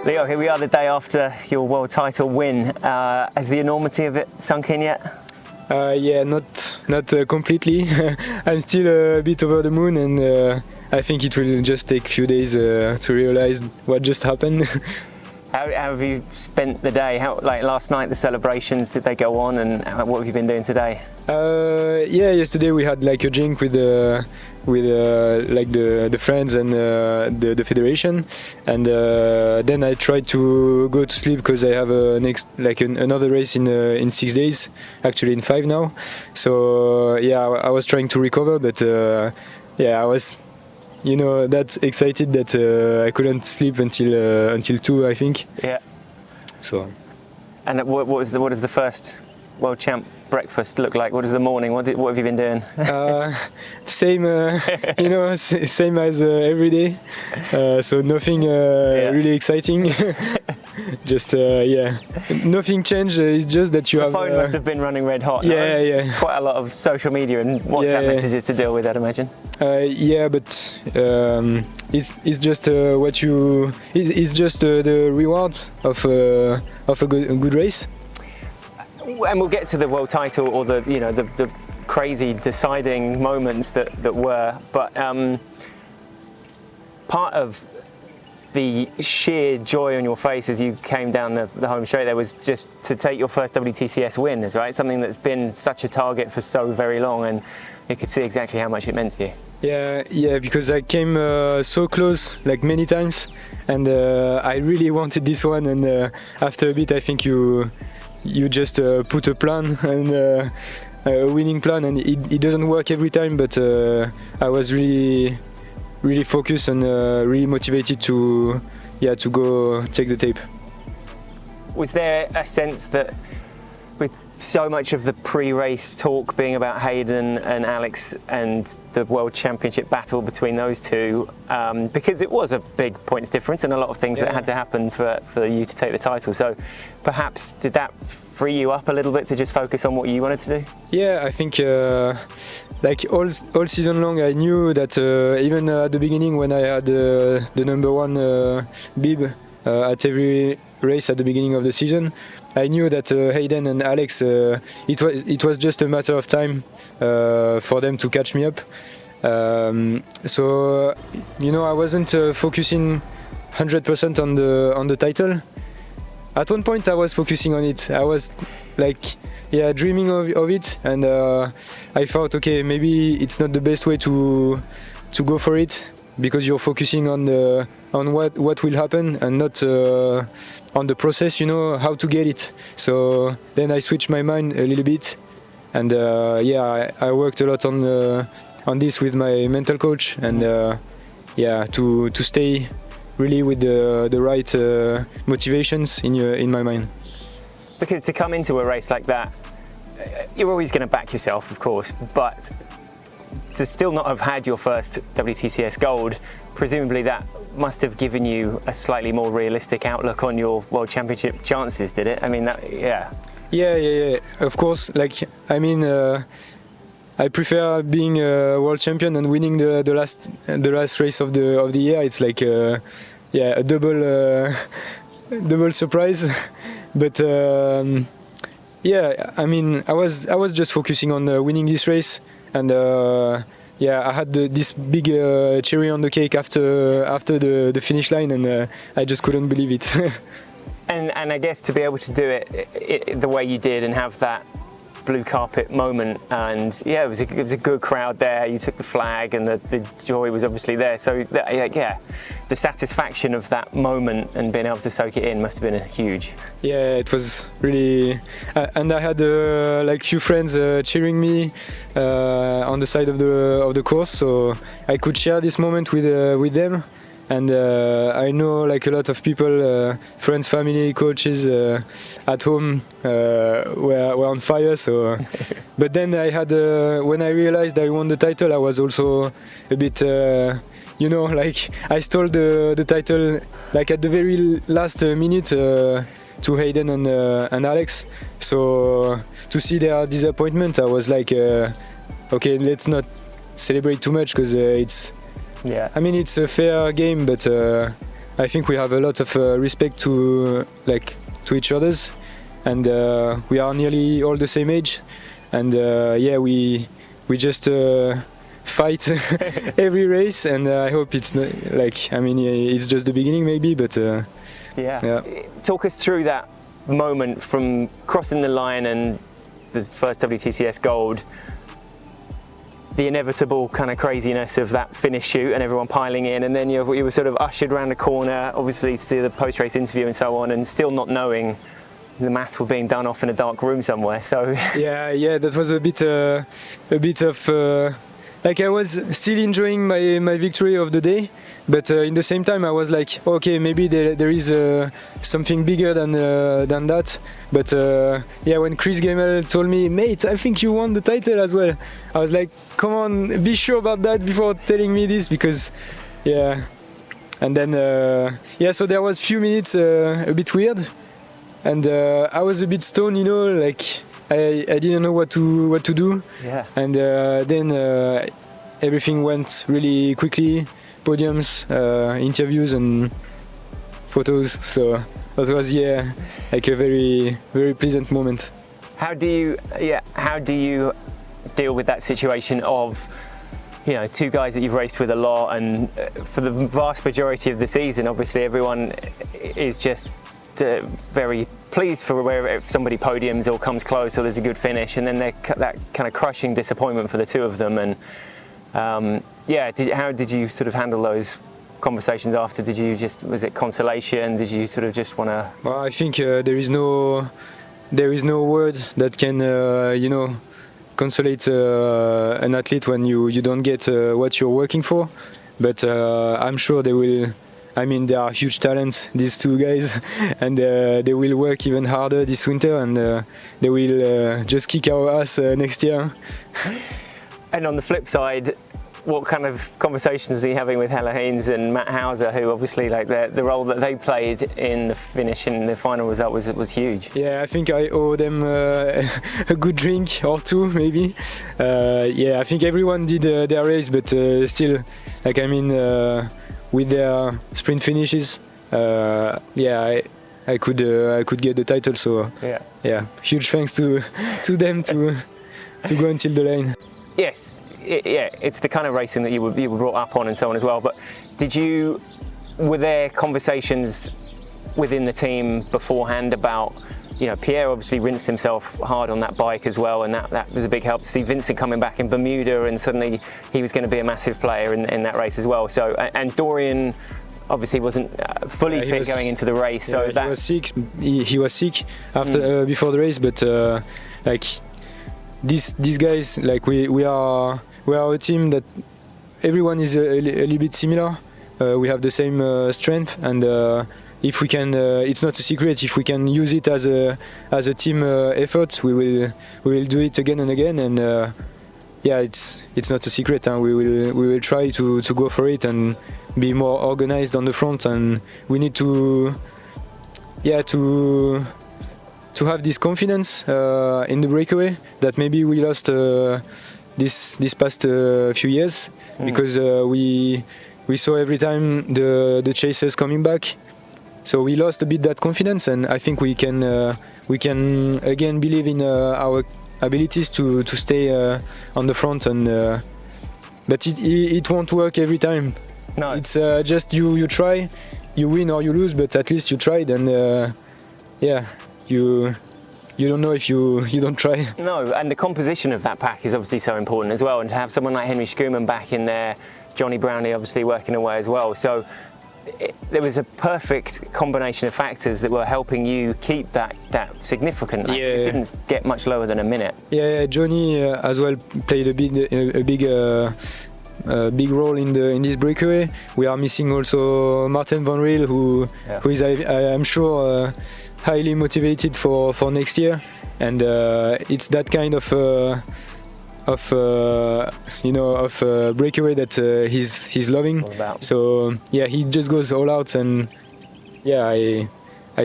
Leo, here we are the day after your world title win. Has the enormity of it sunk in yet? Yeah, not completely. I'm still a bit over the moon, and I think it will just take a few days to realize what just happened. How have you spent the day? Like last night, the celebrations, did they go on, and what have you been doing today? Yeah, yesterday we had like a drink with like the friends and the federation, and then I tried to go to sleep because I have another race in 6 days, actually in 5 now. So yeah, I was trying to recover, but yeah, I was, that excited that I couldn't sleep until 2, I think. Yeah. So. And what does the first world champ breakfast look like? What is the morning? What have you been doing? Same, same as every day. So nothing really exciting. Just yeah, nothing changed. It's just that you the have. The phone must have been running red hot. Yeah, no? yeah. It's quite a lot of social media and WhatsApp messages to deal with, I'd imagine. Yeah, but it's just what you. It's just the reward of a good race. And we'll get to the world title or the crazy deciding moments that were, but part of the sheer joy on your face as you came down the home straight there was just to take your first WTCS win, is right? Something that's been such a target for so very long, and you could see exactly how much it meant to you. Yeah, because I came so close, like many times, and I really wanted this one, and after a bit I think you just put a plan and a winning plan, and it doesn't work every time, but I was really focused and really motivated to go take the tape. Was there a sense that with so much of the pre-race talk being about Hayden and Alex and the World Championship battle between those two, because it was a big points difference and a lot of things that had to happen for you to take the title, so perhaps did that free you up a little bit to just focus on what you wanted to do? Yeah, I think like all season long I knew that even at the beginning when I had the number 1 bib at every race at the beginning of the season, I knew that Hayden and Alex, it was just a matter of time for them to catch me up. So I wasn't focusing 100% on the title. At one point I was focusing on it. I was dreaming of it, and I thought, okay, maybe it's not the best way to go for it, because you're focusing on what will happen and not on the process, how to get it. So then I switched my mind a little bit, and I worked a lot on this with my mental coach, and to stay really with the right motivations in my mind. Because to come into a race like that, you're always going to back yourself, of course, but to still not have had your first WTCS gold, presumably that must have given you a slightly more realistic outlook on your World Championship chances, did it? I mean, Yeah. Of course, I prefer being a world champion and winning the last race of the year. It's like a double surprise. But I was just focusing on winning this race, and I had this big cherry on the cake after the finish line, and I just couldn't believe it. And I guess to be able to do it the way you did and have that blue carpet moment, and it was a good crowd there. You took the flag, and the joy was obviously there. So the satisfaction of that moment and being able to soak it in must have been huge. Yeah, it was really, and I had few friends cheering me on the side of the course, so I could share this moment with them. And I know a lot of people, friends, family, coaches at home were on fire. So, but then I had when I realized I won the title, I was also a bit, I stole the title at the very last minute to Hayden and Alex. So to see their disappointment, I was like, okay, let's not celebrate too much, because it's. Yeah. I mean, it's a fair game, but I think we have a lot of respect to each others, and we are nearly all the same age, and we just fight every race, and I hope it's not it's just the beginning maybe, but yeah. Talk us through that moment from crossing the line and the first WTCS gold, the inevitable kind of craziness of that finish shoot and everyone piling in, and then you were sort of ushered around the corner, obviously to the post-race interview and so on, and still not knowing the maths were being done off in a dark room somewhere. So yeah, that was a bit of I was still enjoying my victory of the day, but in the same time I was like, okay, maybe there is something bigger than that. But when Chris Gamel told me, mate, I think you won the title as well, I was like, come on, be sure about that before telling me this, because and then so there was few minutes a bit weird, and I was a bit stoned, I didn't know what to do. Yeah. And then everything went really quickly. Podiums, interviews, and photos. So that was a very, very pleasant moment. How do you deal with that situation of, two guys that you've raced with a lot, and for the vast majority of the season, obviously everyone is just very pleased for where somebody podiums or comes close or there's a good finish, and then that kind of crushing disappointment for the two of them. And how did you sort of handle those conversations after? Was it consolation? Did you sort of just want to? Well, I think there is no word that can consolate an athlete when you don't get what you're working for. But I'm sure they will. I mean, they are huge talents, these two guys, and they will work even harder this winter, and they will just kick our ass next year. And on the flip side, what kind of conversations are you having with Helle Haynes and Matt Hauser, who obviously the role that they played in the finish in the final result was huge? Yeah, I think I owe them a good drink or two, maybe. I think everyone did their race, but still, with their sprint finishes, I could get the title. So huge thanks to them to go until the line. Yes, it's the kind of racing that you were brought up on and so on as well. But were there conversations within the team beforehand about, Pierre obviously rinsed himself hard on that bike as well, and that was a big help to see Vincent coming back in Bermuda, and suddenly he was going to be a massive player in that race as well. So, and Dorian obviously wasn't fully fit going into the race. So he was sick. He was sick after before the race, but these guys, we are a team that everyone is a little bit similar. We have the same strength, and if we can, it's not a secret. If we can use it as a team effort, we will do it again and again. And it's not a secret. We will try to go for it and be more organized on the front. And we need to have this confidence in the breakaway that maybe we lost this past few years, because we saw every time the chasers coming back. So we lost a bit that confidence, and I think we can again believe in our abilities to stay on the front. And but it won't work every time. No, it's just you try, you win or you lose, but at least you tried, and you don't know if you don't try. No, and the composition of that pack is obviously so important as well, and to have someone like Henry Schoeman back in there, Johnny Brownlee obviously working away as well. So there was a perfect combination of factors that were helping you keep that significant. It didn't get much lower than a minute. Johnny as well played a big role in this breakaway. We are missing also Martin Van Riel, who is I'm sure highly motivated for next year, and it's that kind of breakaway that he's loving. So he just goes all out, and I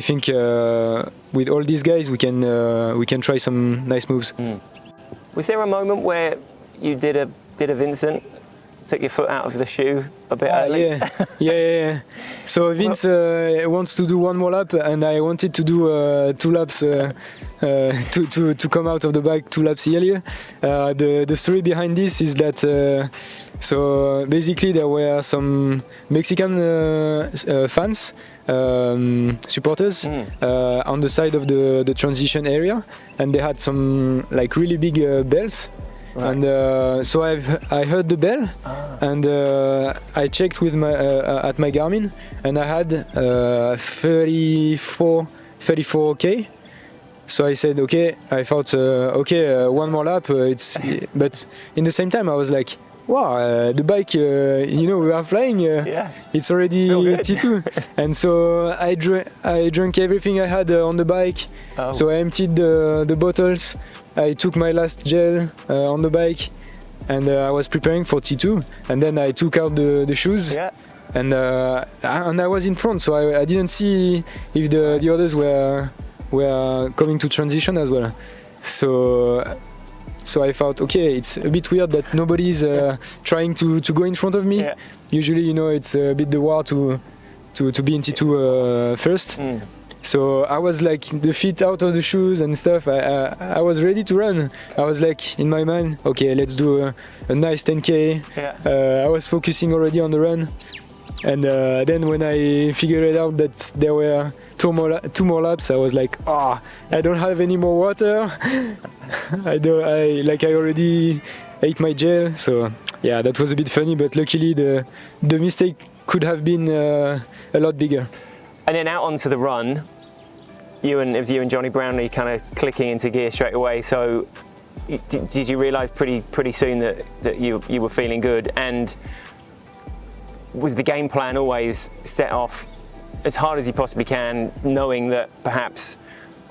think with all these guys we can try some nice moves. Was there a moment where you did a Vincent took your foot out of the shoe a bit early. Yeah. So Vince wants to do one more lap, and I wanted to do 2 laps to come out of the bike 2 laps earlier. The story behind this is that so basically there were some Mexican fans, supporters on the side of the transition area, and they had some like really big bells. Right. And so I heard the bell, and I checked with my at my Garmin, and I had 34k. So I said, okay. I thought, one more lap. But in the same time, I was like, wow, the bike, we are flying. It's already T2, and so I drank everything I had on the bike. Oh. So I emptied the bottles. I took my last gel on the bike, and I was preparing for T2. And then I took out the shoes, and I was in front, so I didn't see if the others were coming to transition as well. So I thought, okay, it's a bit weird that nobody's trying to go in front of me. Yeah. Usually, it's a bit the war to be in T2 first. So I was like the feet out of the shoes and stuff. I was ready to run. I was like in my mind, okay, let's do a nice 10k. Yeah. I was focusing already on the run, and then when I figured it out that there were two more laps, I was like, I don't have any more water. I already ate my gel. So yeah, that was a bit funny, but luckily the mistake could have been a lot bigger. And then out onto the run, it was you and Johnny Brownlee kind of clicking into gear straight away. So did you realise pretty soon that you were feeling good? And was the game plan always set off as hard as you possibly can, knowing that perhaps,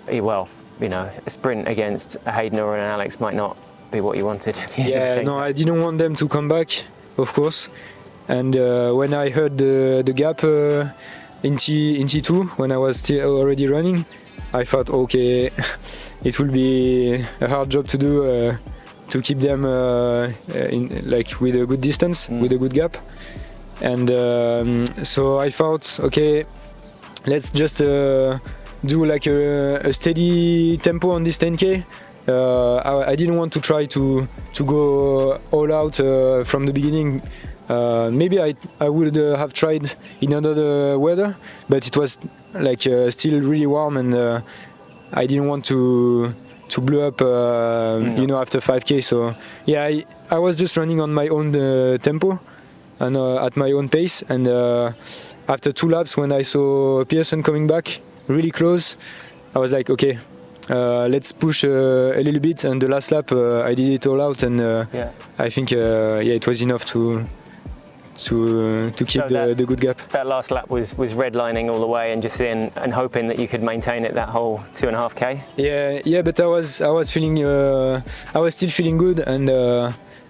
a sprint against a Hayden or an Alex might not be what you wanted? No, I didn't want them to come back, of course. And when I heard the gap in T2, when I was still already running, I thought, okay, it will be a hard job to do to keep them with a good distance, with a good gap. And so I thought, okay, let's just do like a steady tempo on this 10k. I didn't want to try to go all out from the beginning. Maybe I would have tried in another weather, but it was like still really warm, and I didn't want to blow up after 5k. So yeah, I was just running on my own tempo and at my own pace, and after 2 laps, when I saw Pearson coming back really close, I was like, okay, let's push a little bit. And the last lap I did it all out, and I think it was enough to keep the good gap. That last lap was redlining all the way and just in and hoping that you could maintain it that whole 2.5k. Yeah, but I was feeling I was still feeling good, and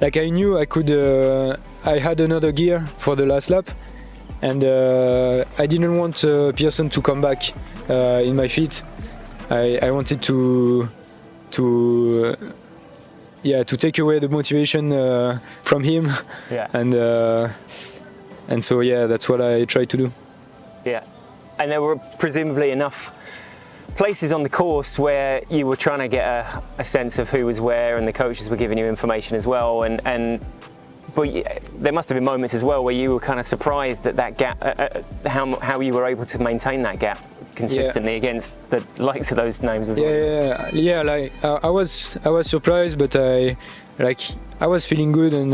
like I knew I could. I had another gear for the last lap, and I didn't want Pearson to come back in my feet. I wanted to take away the motivation from him, and so that's what I tried to do. Yeah, and there were presumably enough places on the course where you were trying to get a sense of who was where, and the coaches were giving you information as well, but there must have been moments as well where you were kind of surprised at that gap, how you were able to maintain that gap consistently against the likes of those names as well. Yeah. Like I was surprised, but I was feeling good, and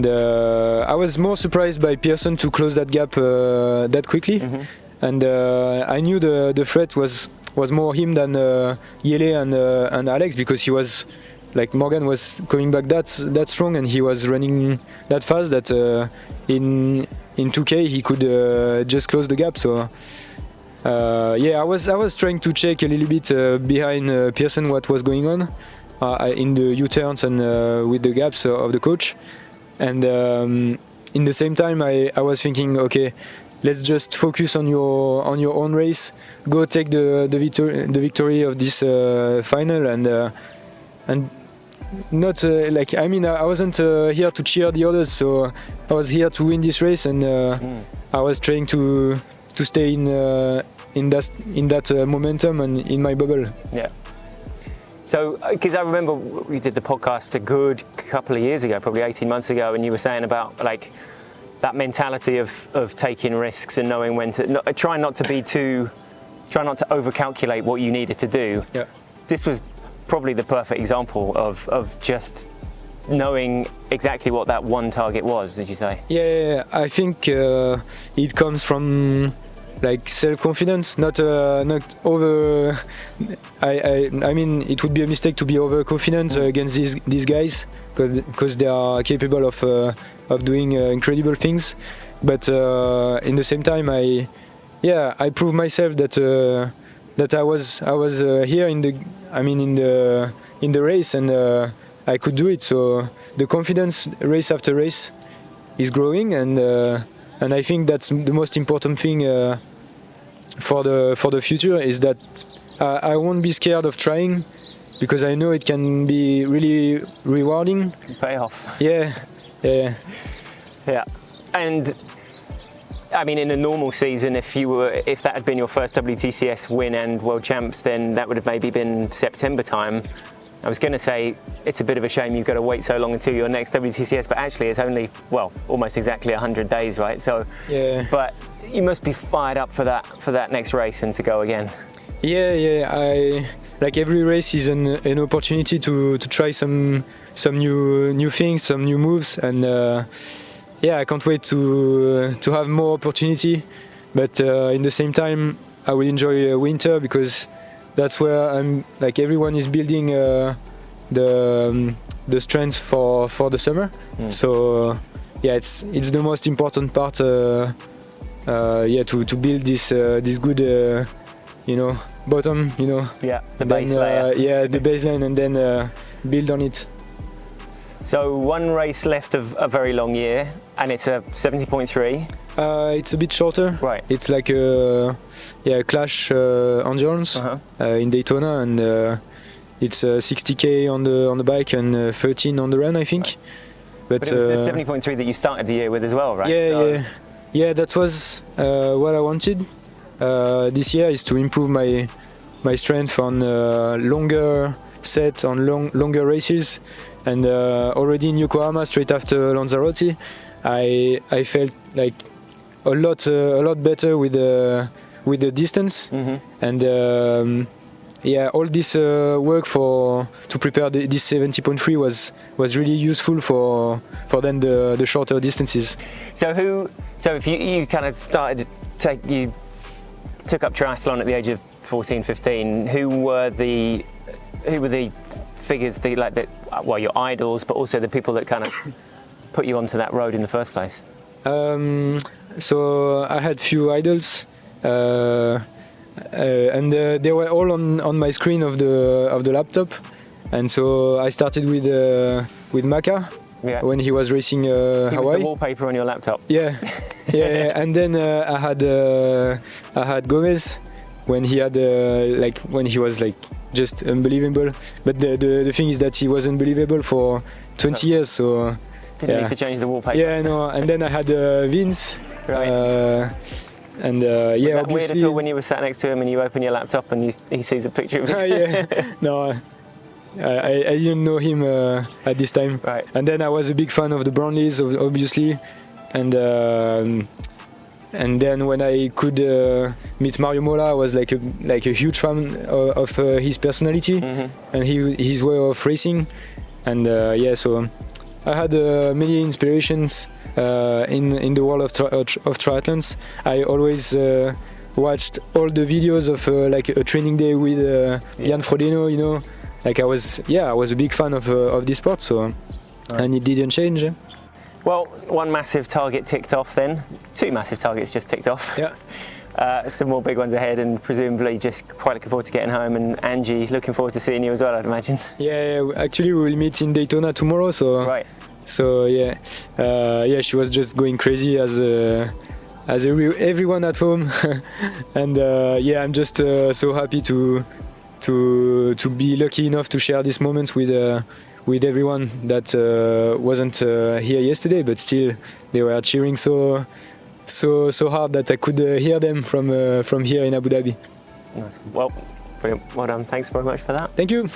I was more surprised by Pearson to close that gap that quickly. Mm-hmm. And I knew the threat was more him than Yele and Alex, because he was. Like Morgan was coming back that strong, and he was running that fast that in 2K he could just close the gap. So I was trying to check a little bit behind Pearson what was going on in the U-turns and with the gaps of the coach. And in the same time, I was thinking, okay, let's just focus on your own race. Go take the victory of this final, and not like I mean I wasn't here to cheer the others, so I was here to win this race, and I was trying to stay in that momentum and in my bubble. Yeah. So, because I remember we did the podcast a good couple of years ago, probably 18 months ago, and you were saying about like that mentality of taking risks and knowing when to try not to overcalculate what you needed to do. Yeah. This was probably the perfect example of just knowing exactly what that one target was. Did you say? Yeah, I think it comes from like self-confidence, not over. I mean, it would be a mistake to be overconfident against these guys because they are capable of doing incredible things. But in the same time, I proved myself that I was here in the race, and I could do it. So the confidence race after race is growing, and I think that's the most important thing for the future, is that I won't be scared of trying, because I know it can be really rewarding. Pay off. Yeah. And I mean, in a normal season, if that had been your first WTCS win and World Champs, then that would have maybe been September time. I was going to say it's a bit of a shame you've got to wait so long until your next WTCS, but actually it's only, well, almost exactly 100 days, right? So, yeah. But you must be fired up for that next race and to go again. Yeah. I like every race is an opportunity to try some new things, some new moves, and I can't wait to have more opportunity. But in the same time, I will enjoy winter, because that's where I'm like everyone is building the strength for the summer. So it's the most important part. To build this good bottom. Yeah, the base layer. The baseline, and then build on it. So one race left of a very long year, and it's a 70.3. It's a bit shorter. Right. It's like a Clash endurance in Daytona, and it's 60k on the bike and 13 on the run, I think. But it was a 70.3 that you started the year with as well, right? Yeah. That was what I wanted this year, is to improve my strength on longer sets, on longer races. And already in Yokohama, straight after Lanzarote, I felt like a lot better with the distance. And all this work to prepare this 70.3 was really useful for then the shorter distances. So if you kind of you took up triathlon at the age of 14, 15, who were the figures, your idols, but also the people that kind of put you onto that road in the first place? So I had few idols, and they were all on my screen of the laptop. And so I started with Maka when he was racing Hawaii. He was the wallpaper on your laptop. Yeah. And then I had Gomez when he had when he was just unbelievable. But the thing is that he was unbelievable for 20 years, so didn't need to change the wallpaper. Yeah, no. And then I had Vince. Right. Was that weird at all when you were sat next to him and you open your laptop and he sees a picture of you? No, I didn't know him at this time. Right. And then I was a big fan of the Brownlees, obviously, and then when I could meet Mario Mola, I was like a huge fan of his personality and his way of racing, and so I had many inspirations in the world of triathlons. I always watched all the videos of a training day with Jan Frodeno. I was a big fan of this sport. So, and it didn't change. Well, one massive target ticked off then. Two massive targets just ticked off. Yeah. Some more big ones ahead, and presumably just quite looking forward to getting home. And Angie, looking forward to seeing you as well, I'd imagine. Yeah, actually we will meet in Daytona tomorrow. So. Right. So she was just going crazy as everyone at home, and I'm just so happy to be lucky enough to share these moments with with everyone that wasn't here yesterday, but still they were cheering so hard that I could hear them from here in Abu Dhabi. Nice. Well, brilliant. Well done. Thanks very much for that. Thank you.